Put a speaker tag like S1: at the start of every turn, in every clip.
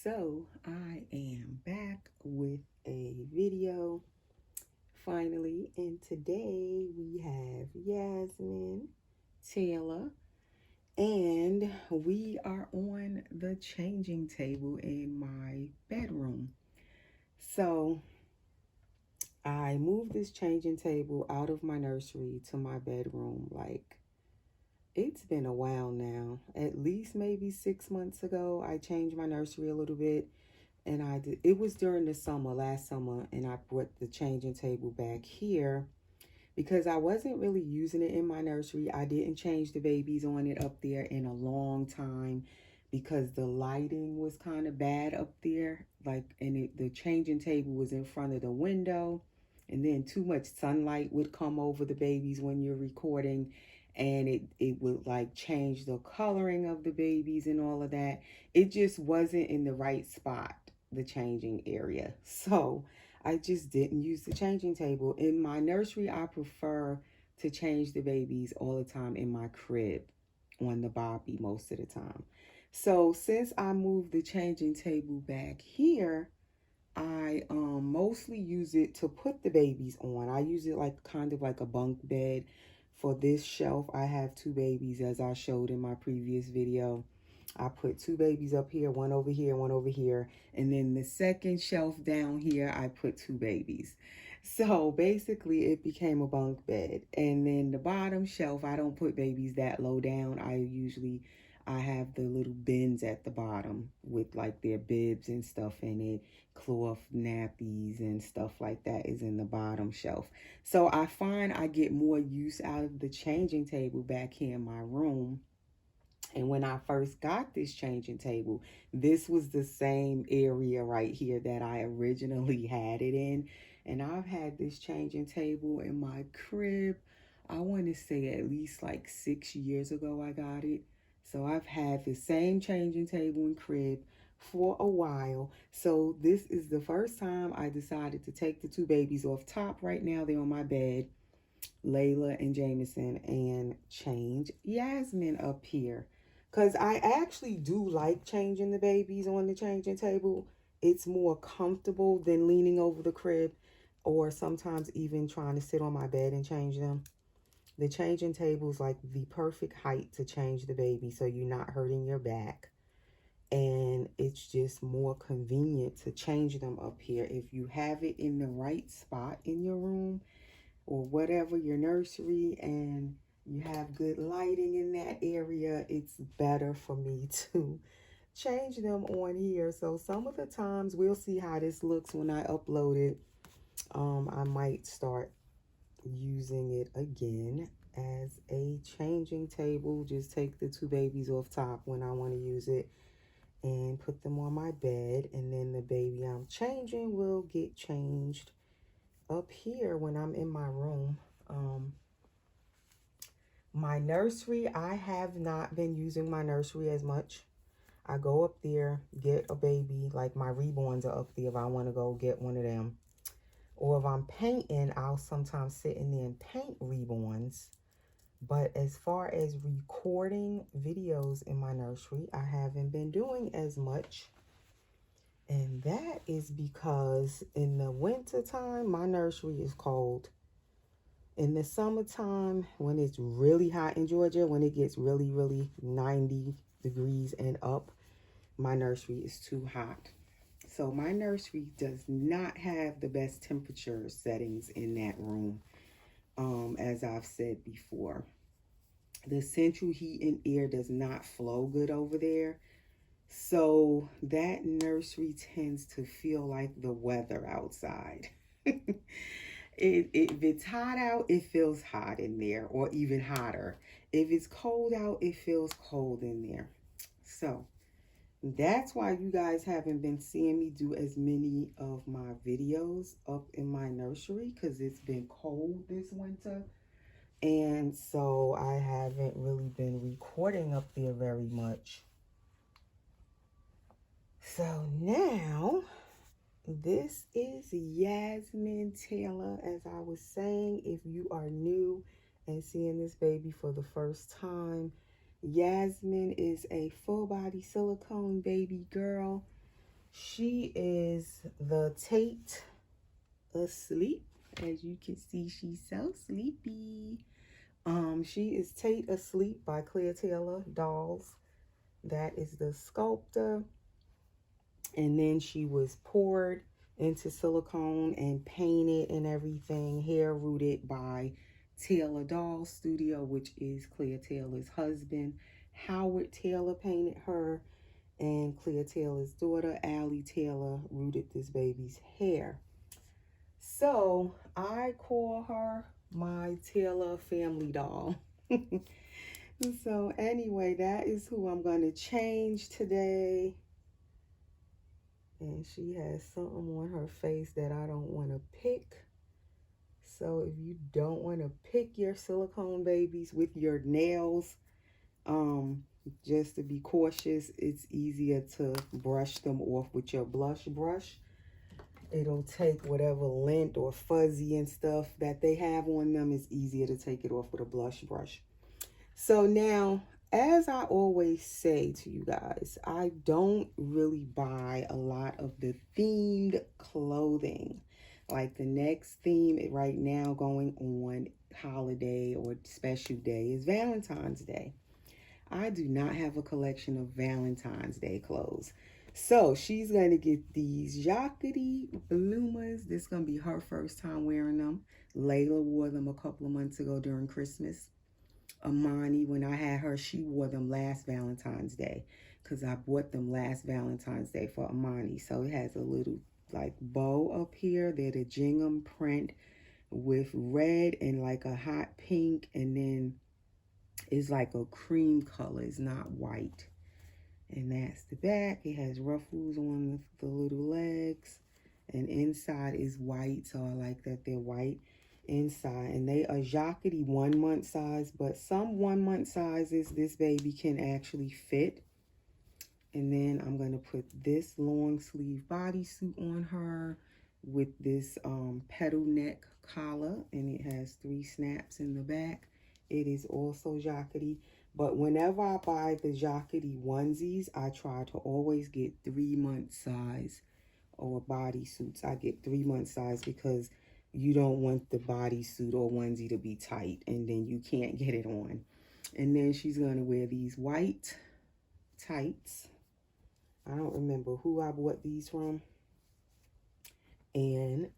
S1: So I am back with a video finally, and today we have Yasmin, Taylor, and we are on the changing table in my bedroom. So I moved this changing table out of my nursery to my bedroom. Like, it's been a while now. At least maybe 6 months ago, I changed my nursery a little bit. And it was during the summer, last summer, and I brought the changing table back here because I wasn't really using it in my nursery. I didn't change the babies on it up there in a long time because the lighting was kind of bad up there. Like, and the changing table was in front of the window, and then too much sunlight would come over the babies when you're recording, and it would like change the coloring of the babies and all of that. It just wasn't in the right spot, the changing area. So I just didn't use the changing table. In my nursery, I prefer to change the babies all the time in my crib on the Bobby most of the time. So since I moved the changing table back here, I mostly use it to put the babies on. I use it like kind of like a bunk bed. For this shelf, I have two babies as I showed in my previous video. I put two babies up here, one over here, one over here. And then the second shelf down here, I put two babies. So basically it became a bunk bed. And then the bottom shelf, I don't put babies that low down. I have the little bins at the bottom with like their bibs and stuff in it. Cloth nappies and stuff like that is in the bottom shelf. So I find I get more use out of the changing table back here in my room. And when I first got this changing table, this was the same area right here that I originally had it in. And I've had this changing table in my crib, I want to say at least like 6 years ago I got it. So I've had the same changing table and crib for a while. So this is the first time I decided to take the two babies off top. Right now they're on my bed, Layla and Jameson, and change Yasmin up here. Because I actually do like changing the babies on the changing table. It's more comfortable than leaning over the crib or sometimes even trying to sit on my bed and change them. The changing table is like the perfect height to change the baby so you're not hurting your back. And it's just more convenient to change them up here. If you have it in the right spot in your room or whatever, your nursery, and you have good lighting in that area, it's better for me to change them on here. So some of the times we'll see how this looks when I upload it. I might start using it again as a changing table. Just take the two babies off top when I want to use it and put them on my bed, and then the baby I'm changing will get changed up here when I'm in my room. My nursery, I have not been using my nursery as much. I go up there, get a baby, like my reborns are up there if I want to go get one of them. Or if I'm painting, I'll sometimes sit in there and paint reborns. But as far as recording videos in my nursery, I haven't been doing as much. And that is because in the winter time, my nursery is cold. In the summertime, when it's really hot in Georgia, when it gets really, really 90 degrees and up, my nursery is too hot. So my nursery does not have the best temperature settings in that room, as I've said before. The central heat and air does not flow good over there. So that nursery tends to feel like the weather outside. If it's hot out, it feels hot in there, or even hotter. If it's cold out, it feels cold in there. So that's why you guys haven't been seeing me do as many of my videos up in my nursery, because it's been cold this winter. And so I haven't really been recording up there very much. So now, this is Yasmin Taylor. As I was saying, if you are new and seeing this baby for the first time, Yasmin is a full body silicone baby girl. She is the Tate asleep. As you can see, she's so sleepy. She is Tate Asleep by Claire Taylor Dolls. That is the sculptor. And then she was poured into silicone and painted and everything. Hair rooted by Taylor Doll Studio, which is Claire Taylor's husband. Howard Taylor painted her, and Claire Taylor's daughter, Allie Taylor, rooted this baby's hair. So I call her my Taylor family doll. So anyway, that is who I'm going to change today. And she has something on her face that I don't want to pick. So if you don't want to pick your silicone babies with your nails, just to be cautious, it's easier to brush them off with your blush brush. It'll take whatever lint or fuzzy and stuff that they have on them. It's easier to take it off with a blush brush. So now, as I always say to you guys, I don't really buy a lot of the themed clothing. Like the next theme right now going on holiday or special day is Valentine's Day. I do not have a collection of Valentine's Day clothes. So she's going to get these Jacquerie Bloomers. This is going to be her first time wearing them. Layla wore them a couple of months ago during Christmas. Amani, when I had her, she wore them last Valentine's Day because I bought them last Valentine's Day for Amani. So it has a little like bow up here. They're the gingham print with red and like a hot pink, and then it's like a cream color. It's not white. And that's the back. It has ruffles on the little legs, and inside is white. So I like that they're white inside. And they are Jacquerie 1 month size, but some 1 month sizes this baby can actually fit. And then I'm going to put this long sleeve bodysuit on her with this petal neck collar, and it has 3 snaps in the back. It is also Jacquerie. But whenever I buy the Jacquerie onesies, I try to always get 3 month size, or bodysuits. I get 3 month size because you don't want the bodysuit or onesie to be tight and then you can't get it on. And then she's going to wear these white tights. I don't remember who I bought these from. And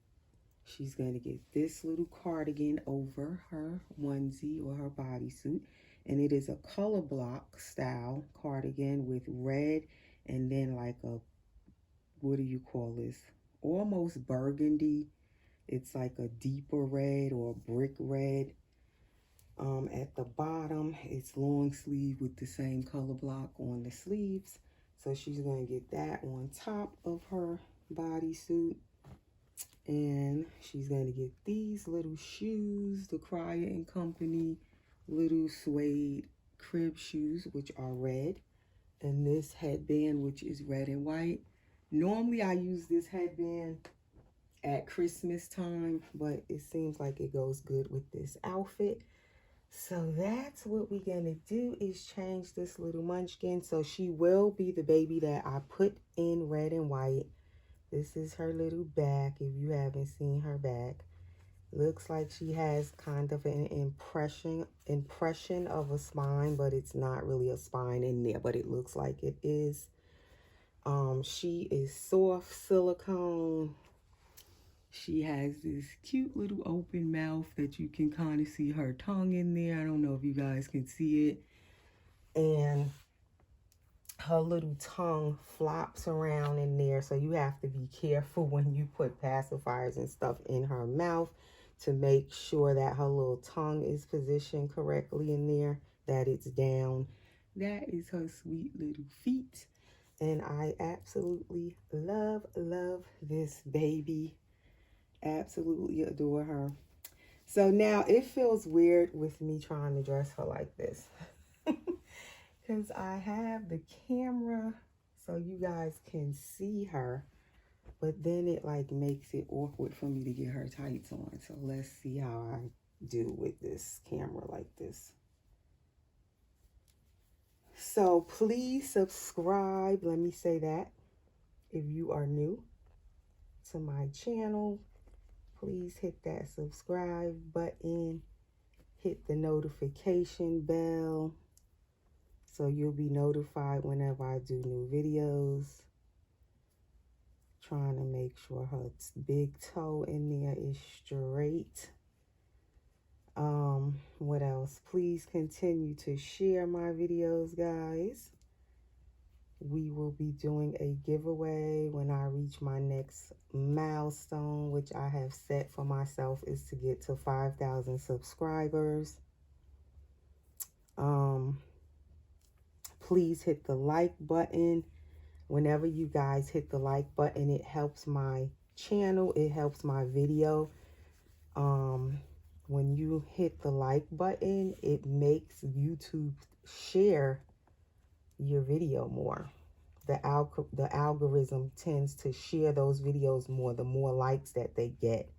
S1: she's going to get this little cardigan over her onesie or her bodysuit. And it is a color block style cardigan with red and then like a, what do you call this? Almost burgundy. It's like a deeper red or brick red. At the bottom, it's long sleeve with the same color block on the sleeves. So she's going to get that on top of her bodysuit. And she's going to get these little shoes, the Cryer and Company little suede crib shoes, which are red. And this headband, which is red and white. Normally, I use this headband at Christmas time, but it seems like it goes good with this outfit. So that's what we're going to do, is change this little munchkin. So she will be the baby that I put in red and white. This is her little back, if you haven't seen her back. Looks like she has kind of an impression of a spine, but it's not really a spine in there, but it looks like it is. She is soft silicone. She has this cute little open mouth that you can kind of see her tongue in there. I don't know if you guys can see it. And her little tongue flops around in there. So you have to be careful when you put pacifiers and stuff in her mouth to make sure that her little tongue is positioned correctly in there, that it's down. That is her sweet little feet. And I absolutely love this baby. Absolutely adore her. So now it feels weird with me trying to dress her like this. Because I have the camera so you guys can see her. But then it like makes it awkward for me to get her tights on. So let's see how I do with this camera like this. So please subscribe. Let me say that. If you are new to my channel, please hit that subscribe button, hit the notification bell so you'll be notified whenever I do new videos. Trying to make sure her big toe in there is straight. What else? Please continue to share my videos, guys. We will be doing a giveaway when I reach my next milestone, which I have set for myself is to get to 5,000 subscribers. Please hit the like button. Whenever you guys hit the like button, it helps my channel, it helps my video. When you hit the like button, it makes YouTube share your video more. The algorithm tends to share those videos more, the more likes that they get.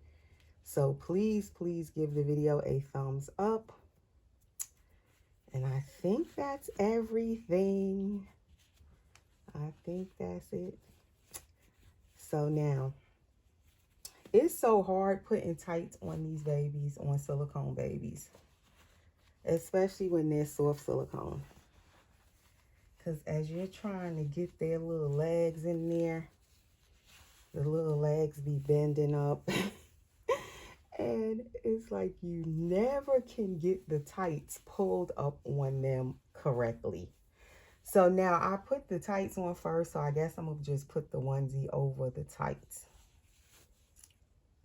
S1: So please give the video a thumbs up. And I think that's everything. I think that's it. So now, it's so hard putting tights on these babies, on silicone babies, especially when they're soft silicone. Because as you're trying to get their little legs in there, the little legs be bending up. And it's like you never can get the tights pulled up on them correctly. So now I put the tights on first, so I guess I'm going to just put the onesie over the tights.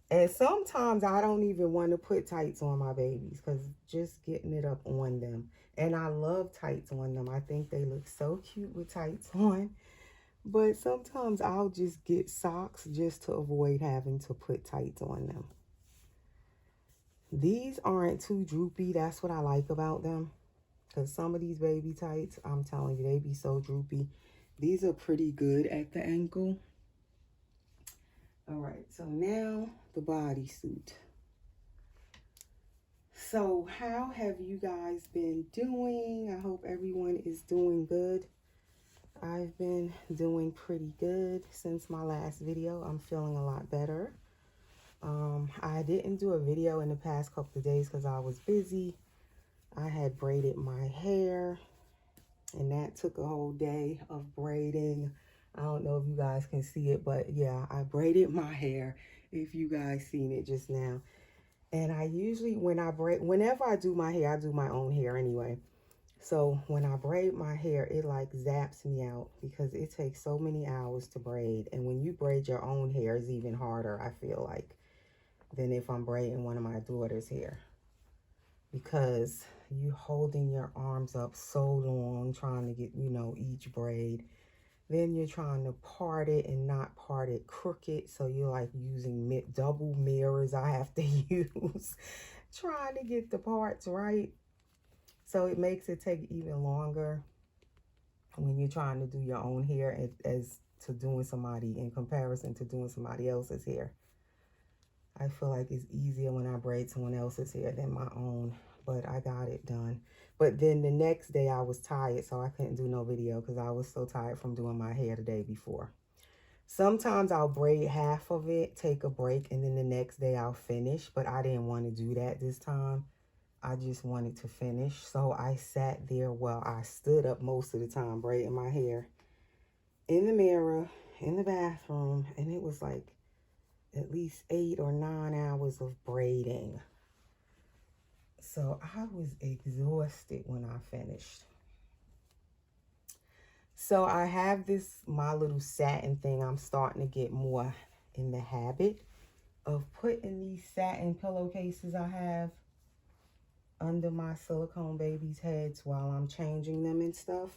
S1: And sometimes I don't even want to put tights on my babies because just getting it up on them. And I love tights on them. I think they look so cute with tights on. But sometimes I'll just get socks just to avoid having to put tights on them. These aren't too droopy. That's what I like about them. Because some of these baby tights, I'm telling you, they be so droopy. These are pretty good at the ankle. All right, so now the bodysuit. So how have you guys been doing? I hope everyone is doing good. I've been doing pretty good since my last video. I'm feeling a lot better. I didn't do a video in the past couple of days because I was busy. I had braided my hair, and that took a whole day of braiding. I don't know if you guys can see it, but yeah, I braided my hair, if you guys seen it just now. And I usually, whenever I do my hair, I do my own hair anyway. So when I braid my hair, it like zaps me out because it takes so many hours to braid. And when you braid your own hair, it's even harder, I feel like, than if I'm braiding one of my daughter's hair. Because you holding your arms up so long trying to get, you know, each braid. Then you're trying to part it and not part it crooked. So you're like using double mirrors I have to use trying to get the parts right. So it makes it take even longer when you're trying to do your own hair as to doing somebody in comparison to doing somebody else's hair. I feel like it's easier when I braid someone else's hair than my own, but I got it done. But then the next day I was tired, so I couldn't do no video because I was so tired from doing my hair the day before. Sometimes I'll braid half of it, take a break, and then the next day I'll finish, but I didn't want to do that this time. I just wanted to finish, so I sat there while I stood up most of the time braiding my hair in the mirror, in the bathroom, and it was like at least 8 or 9 hours of braiding. So I was exhausted when I finished. So I have my little satin thing. I'm starting to get more in the habit of putting these satin pillowcases I have under my silicone babies' heads while I'm changing them and stuff,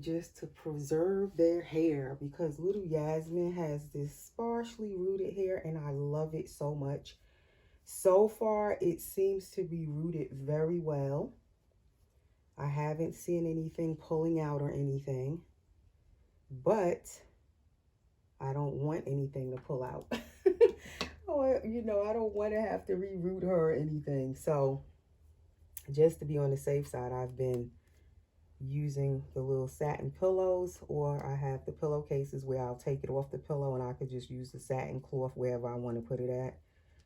S1: just to preserve their hair, because little Yasmin has this sparsely rooted hair and I love it so much. So far, it seems to be rooted very well. I haven't seen anything pulling out or anything, but I don't want anything to pull out. You know, I don't want to have to reroot her or anything. So just to be on the safe side, I've been using the little satin pillows, or I have the pillowcases where I'll take it off the pillow and I could just use the satin cloth wherever I want to put it at,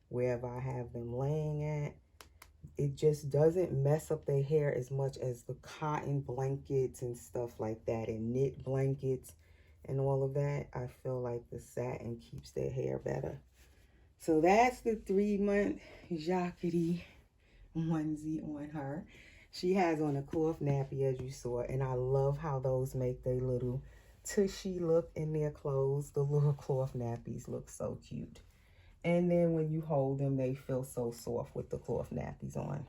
S1: wherever I have them laying at. It just doesn't mess up their hair as much as the cotton blankets and stuff like that, and knit blankets and all of that. I feel like the satin keeps their hair better. So that's the 3-month Jacquerie onesie on her. She has on a cloth nappy, as you saw, and I love how those make their little tushy look in their clothes. The little cloth nappies look so cute. And then when you hold them, they feel so soft with the cloth nappies on.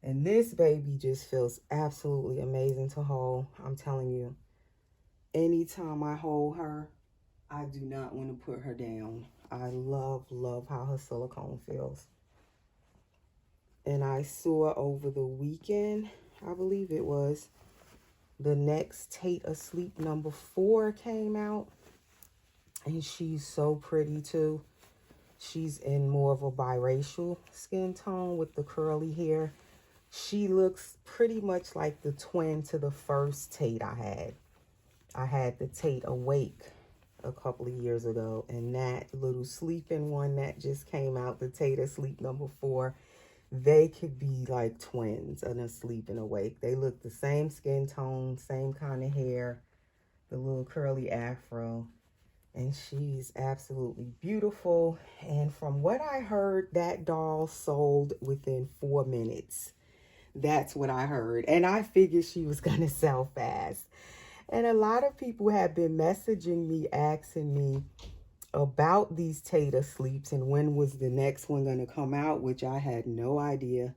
S1: And this baby just feels absolutely amazing to hold. I'm telling you, anytime I hold her, I do not want to put her down. I love how her silicone feels. And I saw over the weekend, I believe it was, the next Tate Asleep number 4 came out. And she's so pretty too. She's in more of a biracial skin tone with the curly hair. She looks pretty much like the twin to the first Tate I had. I had the Tate Awake a couple of years ago, and that little sleeping one that just came out, the Tate Asleep number 4, they could be like twins, an asleep and awake. They look the same skin tone, same kind of hair, the little curly afro. And she's absolutely beautiful. And from what I heard, that doll sold within 4 minutes. That's what I heard. And I figured she was going to sell fast. And a lot of people have been messaging me, asking me about these Tate Asleeps and when was the next one going to come out, which I had no idea.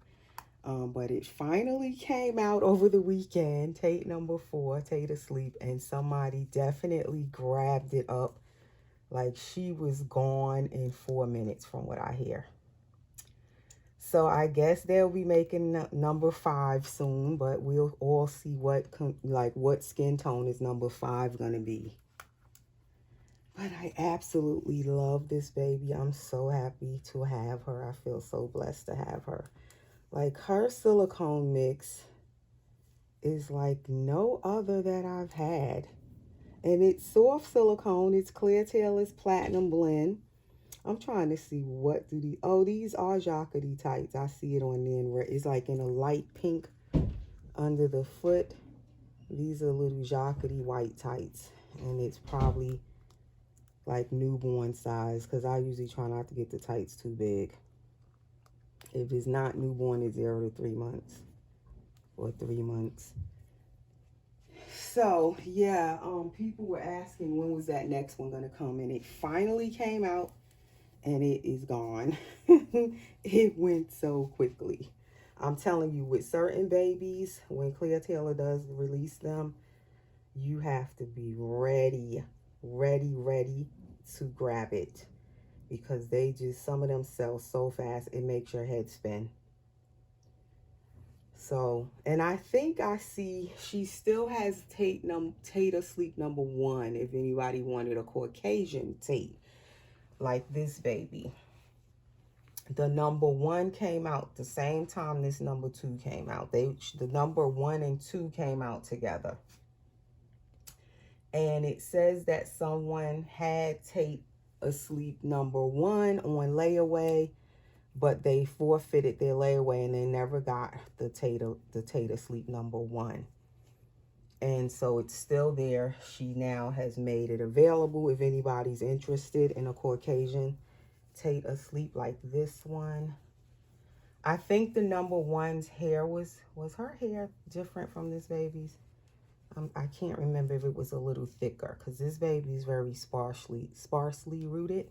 S1: But it finally came out over the weekend, Tate number 4, Tate Asleep. And somebody definitely grabbed it up. Like, she was gone in 4 minutes from what I hear. So I guess they'll be making number 5 soon, but we'll all see what skin tone is number 5 going to be. But I absolutely love this baby. I'm so happy to have her. I feel so blessed to have her. Like, her silicone mix is like no other that I've had. And it's soft silicone. It's Clear Tailor's Platinum Blend. I'm trying to see what do these... Oh, these are Jacquerie tights. I see it on there. Where it's like in a light pink under the foot. These are little Jacquerie white tights. And it's probably like newborn size, because I usually try not to get the tights too big. If it's not newborn, it's 0 to 3 months. Or 3 months. So, yeah, people were asking when was that next one going to come, and it finally came out, and it is gone. It went so quickly. I'm telling you, with certain babies, when Clear Tailor does release them, you have to be ready to grab it, because they just, some of them sell so fast, it makes your head spin. So, and I think I see she still has Tate Asleep number 1, if anybody wanted a Caucasian Tate, like this baby. The number 1 came out the same time this number 2 came out. The number 1 and 2 came out together. And it says that someone had Tate Asleep number 1 on layaway, but they forfeited their layaway and they never got the Tate Asleep number 1. And so it's still there. She now has made it available if anybody's interested in a Caucasian Tate Asleep like this one. I think the number 1's hair was her hair different from this baby's? I can't remember if it was a little thicker, because this baby is very sparsely rooted.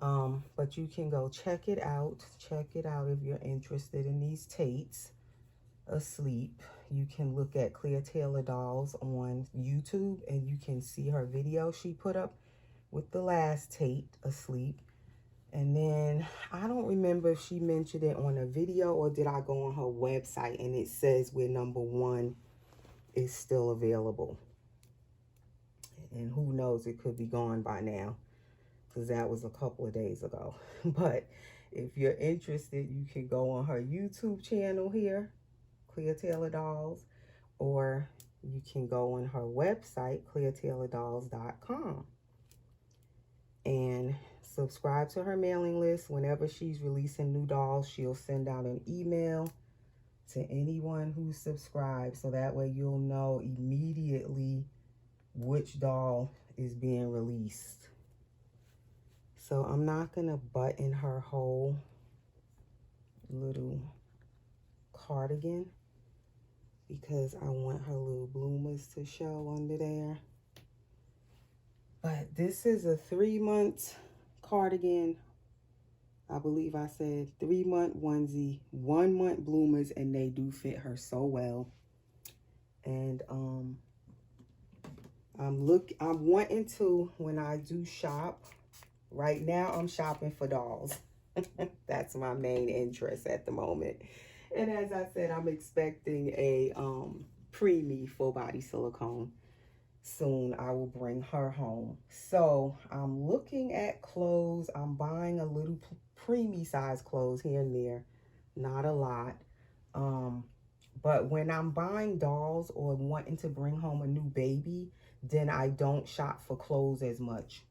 S1: But you can go check it out. Check it out if you're interested in these Tates Asleep. You can look at Clear Tailor Dolls on YouTube, and you can see her video she put up with the last Tate Asleep. And then I don't remember if she mentioned it on a video or did I go on her website and it says where number 1 is still available. And who knows, it could be gone by now, because that was a couple of days ago. But if you're interested, you can go on her YouTube channel here, Clear Tailor Dolls. or you can go on her website, ClearTaylorDolls.com, and subscribe to her mailing list. Whenever she's releasing new dolls, she'll send out an email to anyone who subscribes, so that way you'll know immediately which doll is being released. So I'm not gonna button her whole little cardigan because I want her little bloomers to show under there. But this is a 3-month cardigan. I believe I said 3-month onesie, 1-month bloomers, and they do fit her so well. And I'm wanting to, when I do shop, right now I'm shopping for dolls. That's my main interest at the moment. And as I said, I'm expecting a preemie full body silicone. Soon I will bring her home. So I'm looking at clothes. I'm buying a little preemie size clothes here and there, not a lot. But when I'm buying dolls or wanting to bring home a new baby, then I don't shop for clothes as much.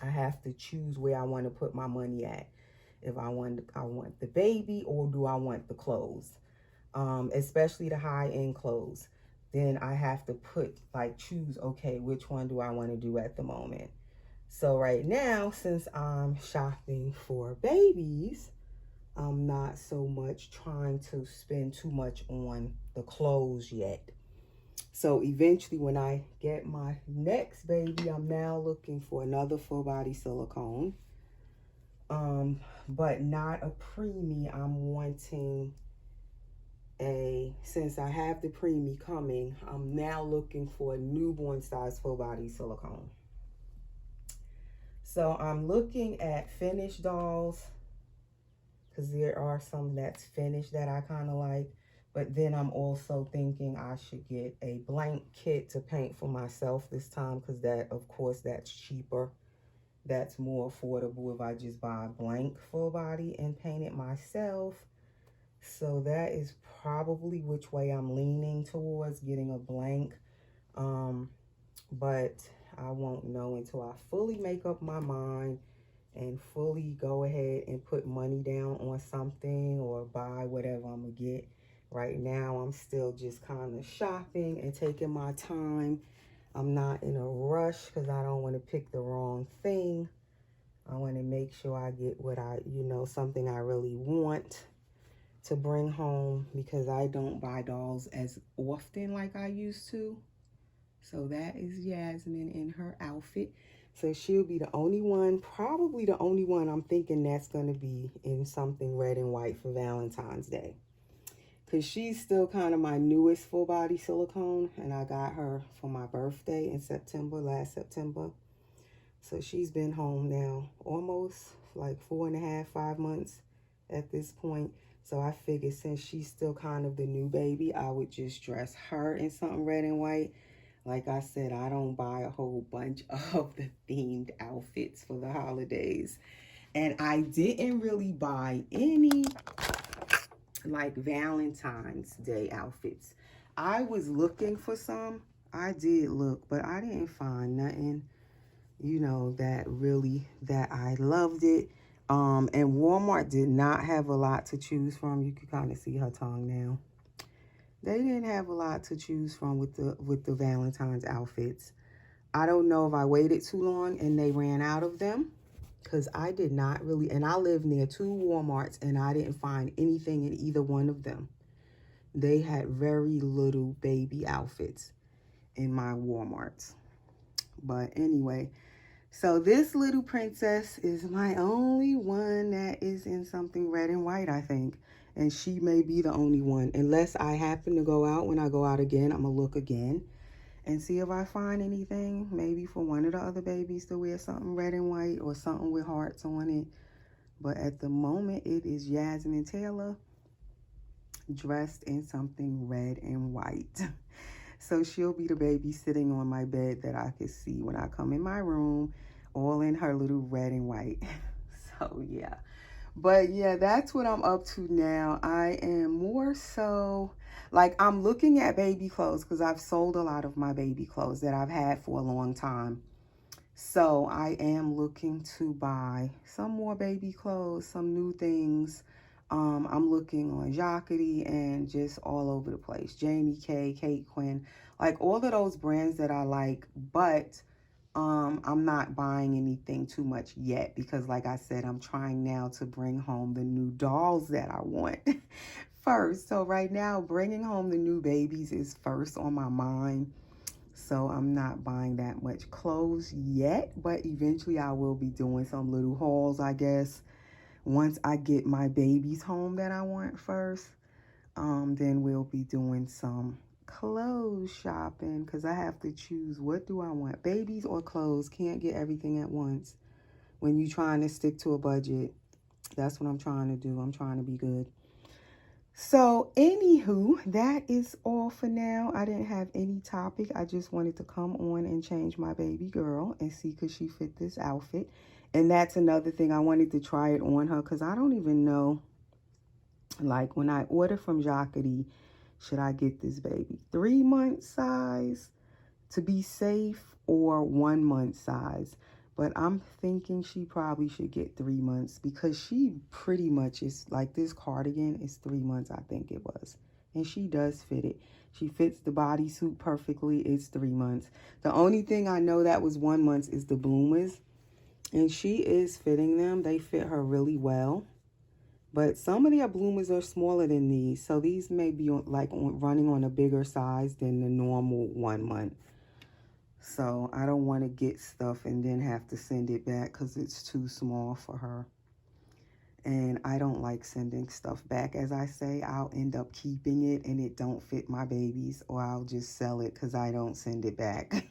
S1: I have to choose where I want to put my money at. If I want the baby, or do I want the clothes, especially the high-end clothes. Then I have to choose, okay, which one do I want to do at the moment? So right now, since I'm shopping for babies, I'm not so much trying to spend too much on the clothes yet. So eventually when I get my next baby, I'm now looking for another full body silicone. But not a preemie. I'm wanting since I have the preemie coming, I'm now looking for a newborn size full body silicone. So I'm looking at finished dolls, because there are some that's finished that I kind of like. But then I'm also thinking I should get a blank kit to paint for myself this time, because that, of course, that's cheaper. That's more affordable if I just buy a blank full body and paint it myself. So that is probably which way I'm leaning towards, getting a blank. But I won't know until I fully make up my mind and fully go ahead and put money down on something or buy whatever I'm gonna get. Right now, I'm still just kind of shopping and taking my time. I'm not in a rush because I don't want to pick the wrong thing. I want to make sure I get what something I really want to bring home, because I don't buy dolls as often like I used to. So that is Yasmin in her outfit. So she'll be the only one, probably the only one I'm thinking that's going to be in something red and white for Valentine's Day. Because she's still kind of my newest full body silicone, and I got her for my birthday in September, last September. So she's been home now almost like 4.5, 5 months at this point. So I figured since she's still kind of the new baby, I would just dress her in something red and white. Like I said, I don't buy a whole bunch of the themed outfits for the holidays. And I didn't really buy any like Valentine's Day outfits. I was looking for some. I did look, but I didn't find nothing, that I loved it. And Walmart did not have a lot to choose from. You can kind of see her tongue now. They didn't have a lot to choose from with the Valentine's outfits. I don't know if I waited too long and they ran out of them, because I did not really, and I live near 2 Walmarts, and I didn't find anything in either one of them. They had very little baby outfits in my Walmarts. But anyway, so this little princess is my only one that is in something red and white, I think. And she may be the only one. Unless I happen to go out. When I go out again, I'm going to look again and see if I find anything. Maybe for one of the other babies to wear something red and white or something with hearts on it. But at the moment, it is Yasmin Taylor dressed in something red and white. So she'll be the baby sitting on my bed that I can see when I come in my room, all in her little red and white. So yeah. But yeah, that's what I'm up to now. I am more so like I'm looking at baby clothes because I've sold a lot of my baby clothes that I've had for a long time. So I am looking to buy some more baby clothes, some new things. I'm looking on Jacquerie and just all over the place. Jamie K, Kate Quinn, like all of those brands that I like, but I'm not buying anything too much yet because like I said, I'm trying now to bring home the new dolls that I want first. So right now, bringing home the new babies is first on my mind. So I'm not buying that much clothes yet, but eventually I will be doing some little hauls, I guess, once I get my babies home that I want first. Then we'll be doing some clothes shopping because I have to choose what do I want, babies or clothes. Can't get everything at once when you're trying to stick to a budget. That's what I'm trying to do. I'm trying to be good. So anywho, that is all for now. I didn't have any topic. I just wanted to come on and change my baby girl and see could she fit this outfit. And that's another thing. I wanted to try it on her because I don't even know, like when I order from Jacquerie, should I get this baby 3-month size to be safe or 1-month size? But I'm thinking she probably should get 3 months because she pretty much is like this cardigan is 3 months, I think it was. And she does fit it. She fits the bodysuit perfectly. It's 3 months. The only thing I know that was 1 month is the bloomers. And she is fitting them. They fit her really well. But some of their bloomers are smaller than these. So these may be running on a bigger size than the normal 1 month. So I don't want to get stuff and then have to send it back because it's too small for her. And I don't like sending stuff back. As I say, I'll end up keeping it and it don't fit my babies, or I'll just sell it because I don't send it back.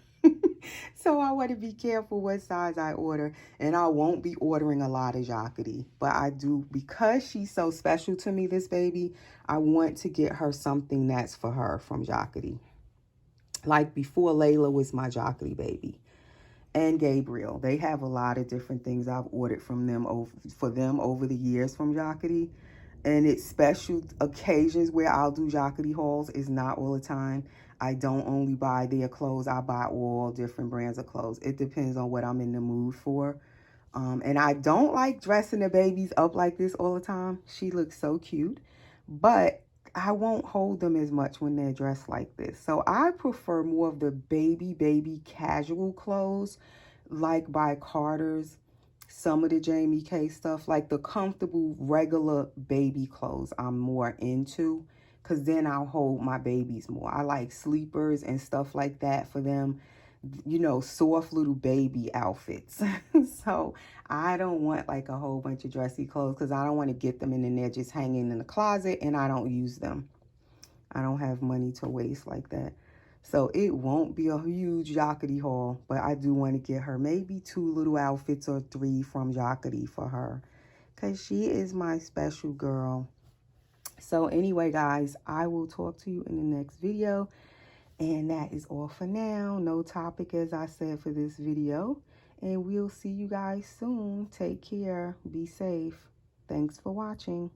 S1: So I want to be careful what size I order. And I won't be ordering a lot of Jacquerie. But I do, because she's so special to me, this baby, I want to get her something that's for her from Jacquerie. Like before, Layla was my Jacquerie baby. And Gabriel. They have a lot of different things I've ordered from them over the years from Jacquerie. And it's special occasions where I'll do Jacquerie hauls. It's not all the time. I don't only buy their clothes. I buy all different brands of clothes. It depends on what I'm in the mood for. And I don't like dressing the babies up like this all the time. She looks so cute. But I won't hold them as much when they're dressed like this. So I prefer more of the baby casual clothes, like by Carter's, some of the Jamie K stuff, like the comfortable regular baby clothes I'm more into, because then I'll hold my babies more. I like sleepers and stuff like that for them, you know, soft little baby outfits. So I don't want like a whole bunch of dressy clothes because I don't want to get them and then they're just hanging in the closet and I don't use them. I don't have money to waste like that. So it won't be a huge Jacquerie haul, but I do want to get her maybe 2 little outfits or 3 from Jacquerie for her because she is my special girl. So anyway, guys, I will talk to you in the next video. And that is all for now. No topic, as I said, for this video. And we'll see you guys soon. Take care. Be safe. Thanks for watching.